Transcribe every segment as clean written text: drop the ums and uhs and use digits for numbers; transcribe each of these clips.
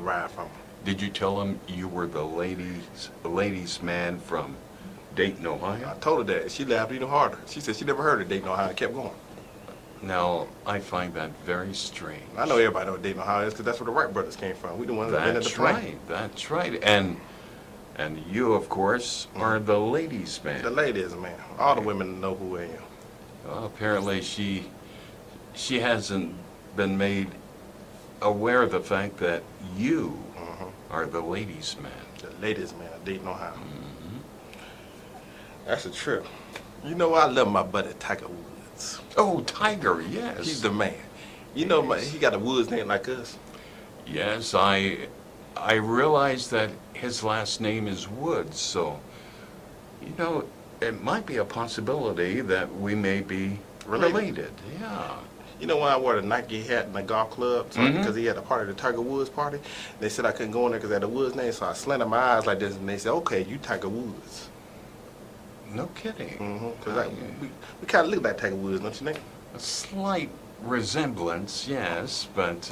ride from her. Did you tell him you were the ladies' man from Dayton, Ohio? I told her that. She laughed even harder. She said she never heard of Dayton, Ohio. I kept going. Now, I find that very strange. I know everybody knows Dayton, Ohio is because that's where the Wright brothers came from. We the ones that invented the plane. That's right. And you, of course, are the ladies' man. The ladies, man. All the women know who I am. Well, apparently she hasn't been made aware of the fact that you are the ladies' man. The ladies, man. Dayton, Ohio. Mm-hmm. That's a trip. You know, I love my buddy Tiger Woods. Oh, Tiger, yes. He's the man. You know, he got a Woods name like us. Yes, I realize that his last name is Woods, so, you know, it might be a possibility that we may be related. Yeah. You know, when I wore the Nike hat in the golf club, because he had a party, the Tiger Woods party, they said I couldn't go in there because I had a Woods name, so I slanted my eyes like this, and they said, okay, you Tiger Woods. No kidding. Because we kind of look like Tiger Woods, don't you think? A slight resemblance, yes, but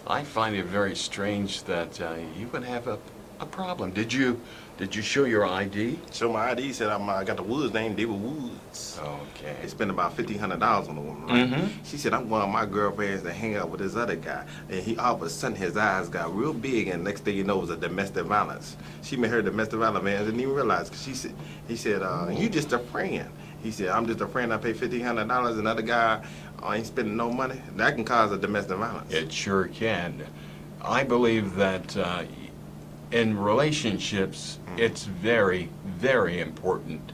I find it very strange that you would have a problem. Did you show your ID? Show my ID, said I got the Woods name, David Woods. Okay. They spent about $1,500 on the woman, right? She said, I'm one of my girlfriends to hang out with this other guy. And he all of a sudden his eyes got real big, and next thing you know it was a domestic violence. She met her domestic violence man, didn't even realize, because he said, you just a friend. He said, I'm just a friend, I pay $1,500, another guy ain't spending no money. That can cause a domestic violence. It sure can. I believe that in relationships, it's very, very important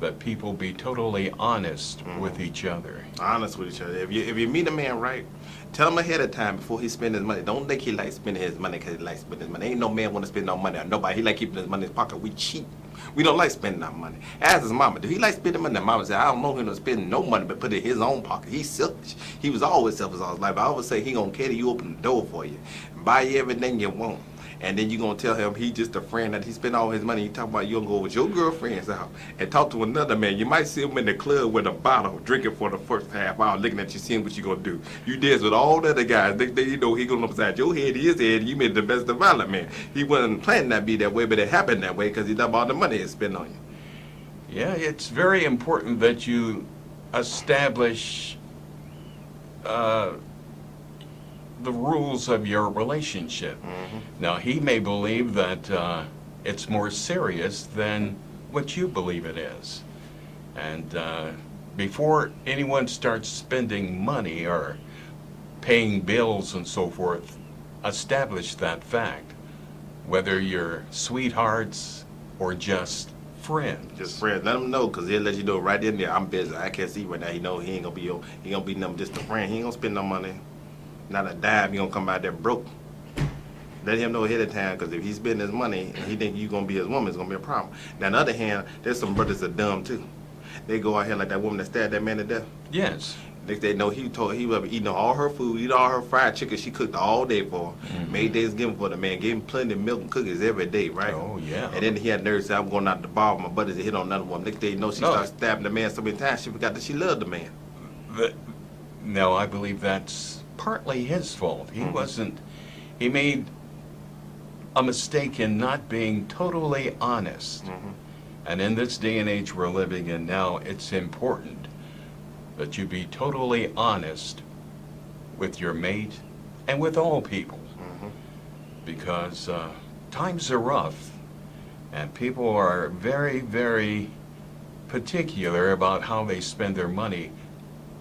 that people be totally honest with each other. Honest with each other. If you meet a man right, tell him ahead of time before he spend his money. Don't think he likes spending his money because he likes spending his money. Ain't no man want to spend no money on nobody. He like keeping his money in his pocket. We cheap. We don't like spending our money. Ask his mama, do he like spending money? Mama said, I don't know him to spend no money but put it in his own pocket. He's selfish. He was always selfish all his life. I always say he gonna cater you, open the door for you, buy you everything you want. And then you gonna tell him he just a friend that he spend all his money. You talk about you gonna go with your girlfriends out and talk to another man. You might see him in the club with a bottle, drinking for the first half hour, looking at you, seeing what you gonna do. You dance with all the other guys. They you know he going upside your head, his head. You made the best development. He wasn't planning that be that way, but it happened that way because he done all the money he spent on you. Yeah, it's very important that you establish the rules of your relationship. Now, he may believe that it's more serious than what you believe it is. And before anyone starts spending money or paying bills and so forth, establish that fact, whether you're sweethearts or just friends. Just friends. Let him know, because he'll let you know right in there, I'm busy. I can't see right now. He know he ain't gonna be he gonna be nothing, just a friend. He ain't gonna spend no money. Not a dime, he gonna come out there broke. Let him know ahead of time, because if he's spending his money and he think you gonna be his woman, it's gonna be a problem. Now, on the other hand, there's some brothers that are dumb too. They go out here like that woman that stabbed that man to death. Yes. Next day, know he told he was eating all her food, eating all her fried chicken she cooked all day for her. Made Thanksgiving for the man, gave him plenty of milk and cookies every day, right? Oh, yeah. And then he had nerves, said, I'm going out to the bar with my buddies to hit on another one. Next day, she started stabbing the man so many times, she forgot that she loved the man. No, I believe that's partly his fault. He made a mistake in not being totally honest. And in this day and age we're living in now, it's important that you be totally honest with your mate and with all people. Because times are rough and people are very, very particular about how they spend their money,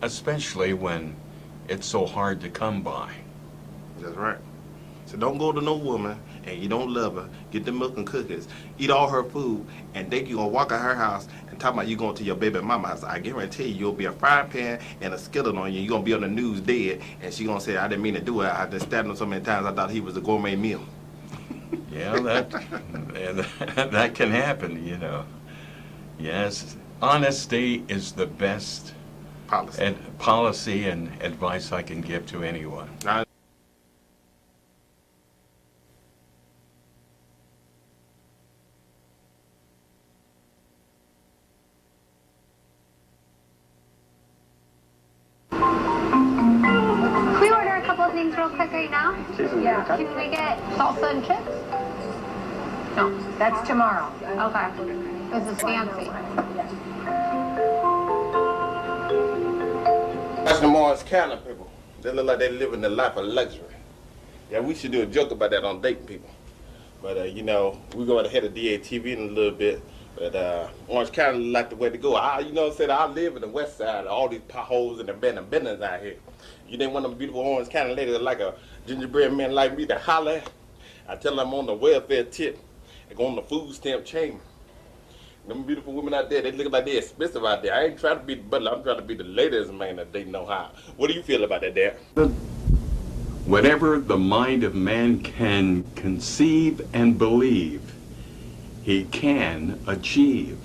especially when it's so hard to come by. That's right. So don't go to no woman and you don't love her, get the milk and cookies, eat all her food, and think you're gonna walk out her house and talk about you going to your baby mama house. I guarantee you'll be a frying pan and a skillet on you. You're gonna be on the news dead, and she gonna say, I didn't mean to do it. I just stabbed him so many times I thought he was a gourmet meal. Yeah, that can happen, you know. Yes, honesty is the best policy and advice I can give to anyone. things real quick right now? Yeah. Can we get salsa and chips? No. That's tomorrow. Okay. This is fancy. That's the Orange County people. They look like they living the life of luxury. Yeah, we should do a joke about that on Dating People. But, you know, we're going to head to DATV in a little bit. But Orange County look like the way to go. You know what I'm saying? I live in the west side, all these potholes and the business out here. You ain't one of them beautiful Orange County ladies that like a gingerbread man like me to holler. I tell them I'm on the welfare tip and go on the food stamp chain. Them beautiful women out there, they look like they're expensive out there. I ain't trying to be the butler, I'm trying to be the ladies man that they know how. What do you feel about that, Dad? Whatever the mind of man can conceive and believe, he can achieve.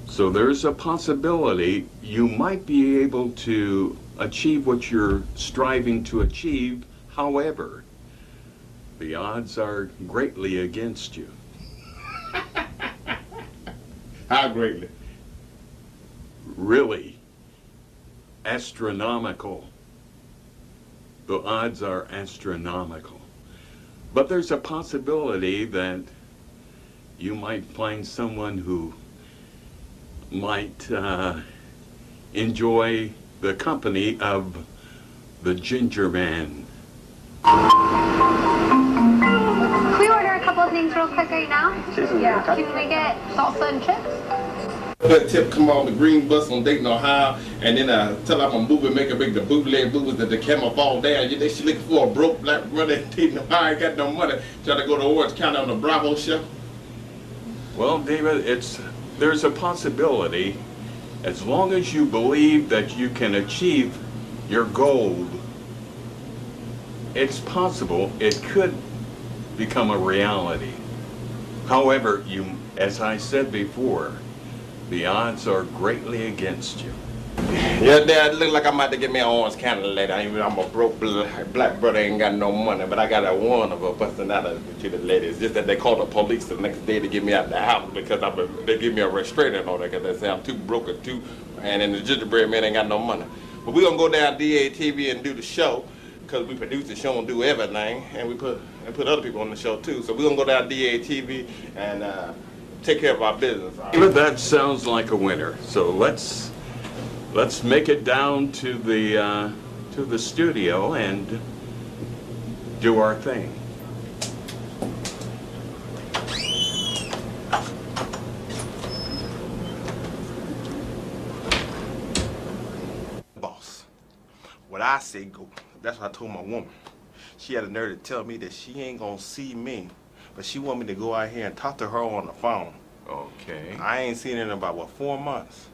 So there's a possibility you might be able to achieve what you're striving to achieve. However, the odds are greatly against you. How greatly? Really astronomical. The odds are astronomical. But there's a possibility that you might find someone who might enjoy the company of the ginger man. Can we order a couple of things real quick right now? Yeah. Can we get salsa and chips? That tip come on the green bus on Dayton, Ohio, and then tell them I'm moving, make the bootleg movers that the camel fall down. She looking for a broke black brother in Dayton, Ohio, ain't got no money. Try to go to Orange County on the Bravo show. Well, David, there's a possibility, as long as you believe that you can achieve your goal, it's possible it could become a reality. However, as I said before, the odds are greatly against you. Yeah, Dad, it look like I'm about to get me an Orange County lady. I'm a broke black brother, ain't got no money, but I got a warrant of her busting out to the lady. It's just that they called the police the next day to get me out the house because they give me a restraining order because they say I'm too broke and then the gingerbread man ain't got no money. But we're gonna go down DATV and do the show because we produce the show and do everything, and we put other people on the show too. So we're gonna go down DATV and take care of our business. David, that sounds like a winner. So let's make it down to the studio and do our thing. Boss, what I say go. That's what I told my woman. She had the nerve to tell me that she ain't gonna see me, but she want me to go out here and talk to her on the phone. Okay. I ain't seen her in about 4 months.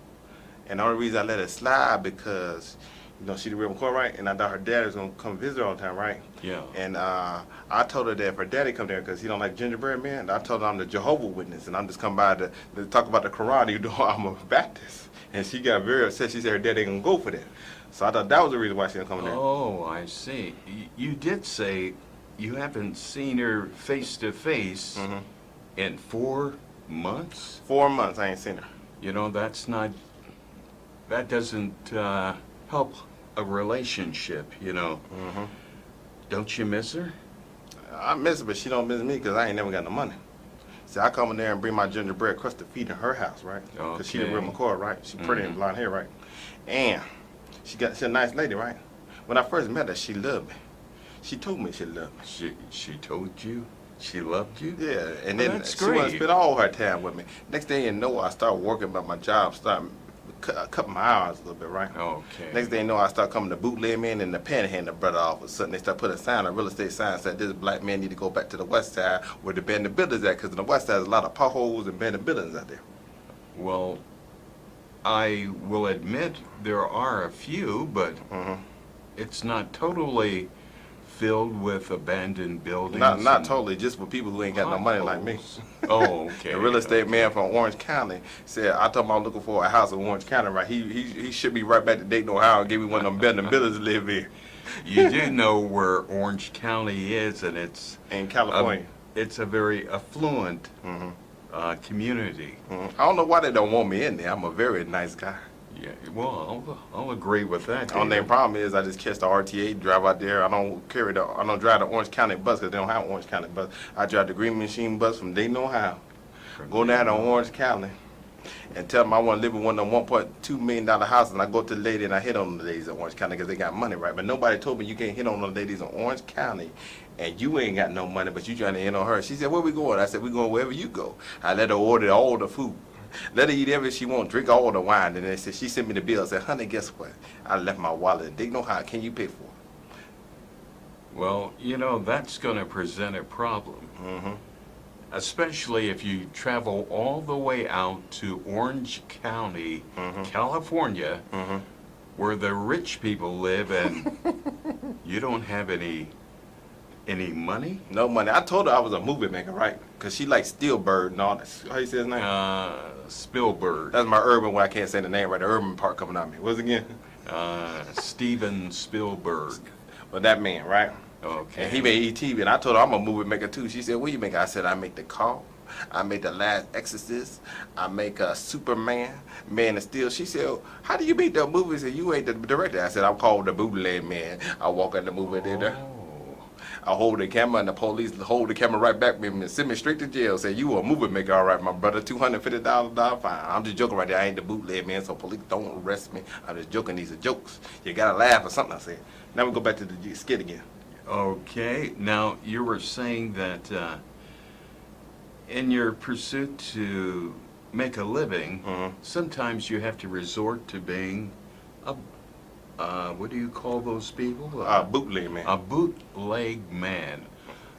And the only reason I let it slide because, you know, she the real McCoy, right? And I thought her dad was gonna come visit her all the time, right? Yeah. And I told her that if her daddy come there because he don't like gingerbread man, I told her I'm the Jehovah Witness and I'm just come by to talk about the Quran. You know, I'm a Baptist. And she got very upset. She said her daddy ain't gonna go for that. So I thought that was the reason why she didn't come there. Oh, I see. You did say you haven't seen her face to face in 4 months? 4 months I ain't seen her. You know, that doesn't help a relationship, you know. Don't you miss her? I miss her, but she don't miss me because I ain't never got no money. See, I come in there and bring my gingerbread crust to feed in her house, right? Because she the real McCoy, right? She pretty and blonde hair, right? And she a nice lady, right? When I first met her, she loved me. She told me she loved me. She told you she loved you? Yeah, and Well, then that's she wanted to great. spend all her time with me. Next thing you know, I started working about my job, started cutting my hours a little bit, right? Okay. Next thing you know, I start coming to bootleg men and the panhandle brother all of a sudden. They start putting a sign, a real estate sign, said this black man need to go back to the west side where the abandoned buildings at, because in the west side there's a lot of potholes and abandoned buildings out there. Well, I will admit there are a few, but it's not totally filled with abandoned buildings. Not totally, just for people who ain't got no money like me. Oh, okay. The real estate man from Orange County said, I told him I'm looking for a house in Orange County, right? He should be right back to Dayton, Ohio, and give me one of them abandoned buildings to live in. You do know where Orange County is, and it's In California. it's a very affluent community. I don't know why they don't want me in there. I'm a very nice guy. Yeah, well, I'll agree with that. Only David. problem is I just catch the RTA, drive out there. I don't drive the Orange County bus because they don't have Orange County bus. I drive the Green Machine bus from Dayton, Ohio. Go down to Orange County and tell them I want to live in one of them $1.2 million houses, and I go up to the lady and I hit on the ladies in Orange County because they got money, right? But nobody told me you can't hit on the ladies in Orange County and you ain't got no money, but you trying to hit on her. She said, where we going? I said, we going wherever you go. I let her order all the food. Let her eat everything she want, drink all the wine. And then she sent me the bill. I said, honey, guess what? I left my wallet in Dayton, Ohio. Can you pay for it? Well, that's going to present a problem. Mm-hmm. Especially if you travel all the way out to Orange County, California, where the rich people live, and you don't have any money? No money. I told her I was a movie maker, right? Because she likes Steelbird and all that. How you say his name? Spielberg. That's my urban one. I can't say the name right. The urban part coming out of me. What's it again? Steven Spielberg. Well, that man, right? Okay. And he made E.T. And I told her I'm a movie maker too. She said, what you make? I said, I make The Call. I make The Last Exorcist. I make Superman, Man of Steel. She said, how do you make the movies and you ain't the director? I said, I'm called the bootleg man. I walk in the movie theater. I hold the camera and the police hold the camera right back with me and send me straight to jail. Say, you a movie maker, all right, my brother, $250 fine. I'm just joking right there. I ain't the bootleg man, so police don't arrest me. I'm just joking. These are jokes. You gotta laugh or something, I said. Now we go back to the skit again. Okay. Now, you were saying that in your pursuit to make a living, sometimes you have to resort to being a what do you call those people? Bootleg man. A bootleg man,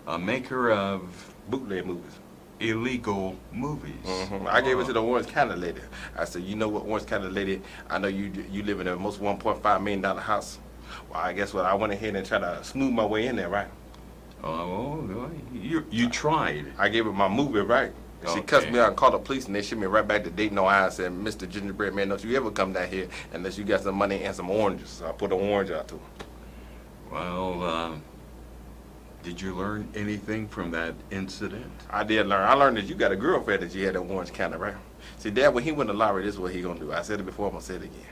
a maker of Bootleg movies. illegal movies. I gave it to the Orange County lady. I said, you know what, Orange County lady, I know you live in a most $1.5 million house. Well, I guess what, I went ahead and tried to smooth my way in there, right? Oh, you tried. I gave her my movie, right? She cussed me out and called the police, and they shipped me right back to Dayton, Ohio, and said, Mr. Gingerbread Man, don't you ever come down here unless you got some money and some oranges. So I put an orange out to her. Well, did you learn anything from that incident? I did learn. I learned that you got a girlfriend that you had in Orange County, right? See, Dad, when he went to lottery, this is what he gonna do. I said it before, I'm gonna say it again.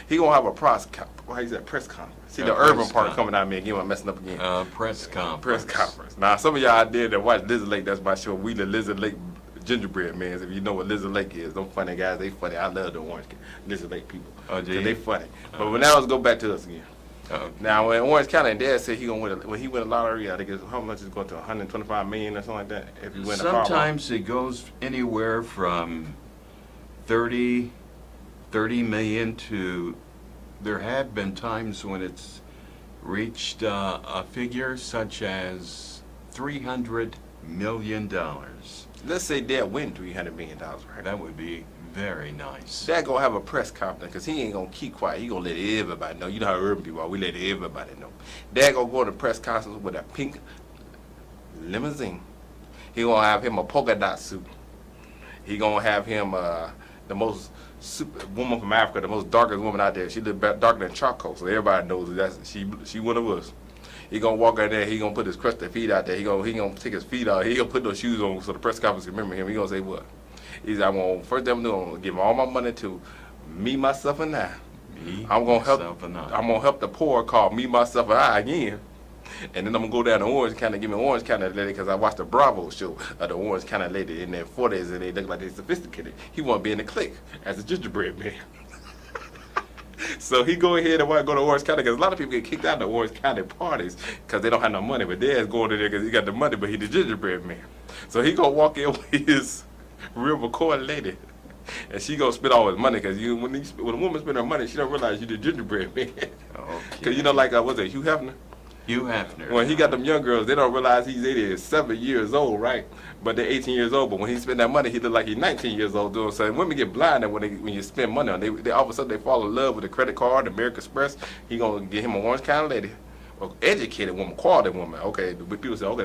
He gonna have a press conference. See, the urban part coming out of me again, I'm messing up again. Press conference. Press conference. Now, some of y'all out there that watch Lizard Lake, that's my show. We the Lizard Lake Gingerbread Man. If you know what Lizard Lake is, them funny guys, they funny. I love the Lizard Lake people. Oh, do you? They funny. But now let's go back to us again. Okay. Now, when Orange County, Dad said he gonna win. When he win the lottery, I think it's, how much is going to 125 million or something like that. If you win the Powerball. Sometimes it goes anywhere from 30 million to. There have been times when it's reached a figure such as $300 million. Let's say Dad win $300 million, right? That would be very nice. Dad gonna have a press conference because he ain't gonna keep quiet. He gonna let everybody know. You know how urban people are. We let everybody know. Dad gonna go to the press conference with a pink limousine. He gonna have him a polka dot suit. He gonna have him the most super woman from Africa, the most darkest woman out there. She live darker than charcoal, so everybody knows that she one of us. He gonna walk out there. He gonna put his crusted feet out there. He gonna take his feet out. He gonna put those shoes on so the press conference can remember him. He gonna say what? He said, first thing I'm doing, I'm gonna give all my money to me, myself, and I. I'm gonna help the poor call me, myself, and I again. And then I'm gonna go down to Orange County, give me Orange County lady, because I watched the Bravo show of the Orange County lady in their 40s, and they look like they sophisticated. He want to be in the clique as a gingerbread man. So he go ahead and want to go to Orange County, because a lot of people get kicked out of the Orange County parties because they don't have no money. But Dad's going to there because he got the money, but he the gingerbread man. So he gonna walk in with his real McCoy lady, and she gonna spend all his money, because when a woman spend her money, she don't realize you the gingerbread man. Because you know, like what's it, Hugh Hefner? Hugh Hefner. When he got them young girls, they don't realize he's 87 years old, right? But they're 18 years old. But when he spend that money, he look like he's 19 years old doing so. Women get blinded when you spend money on them. They all of a sudden they fall in love with the credit card, the American Express. He gonna get him an Orange County lady, or educated woman, quality woman. Okay, the people say, okay,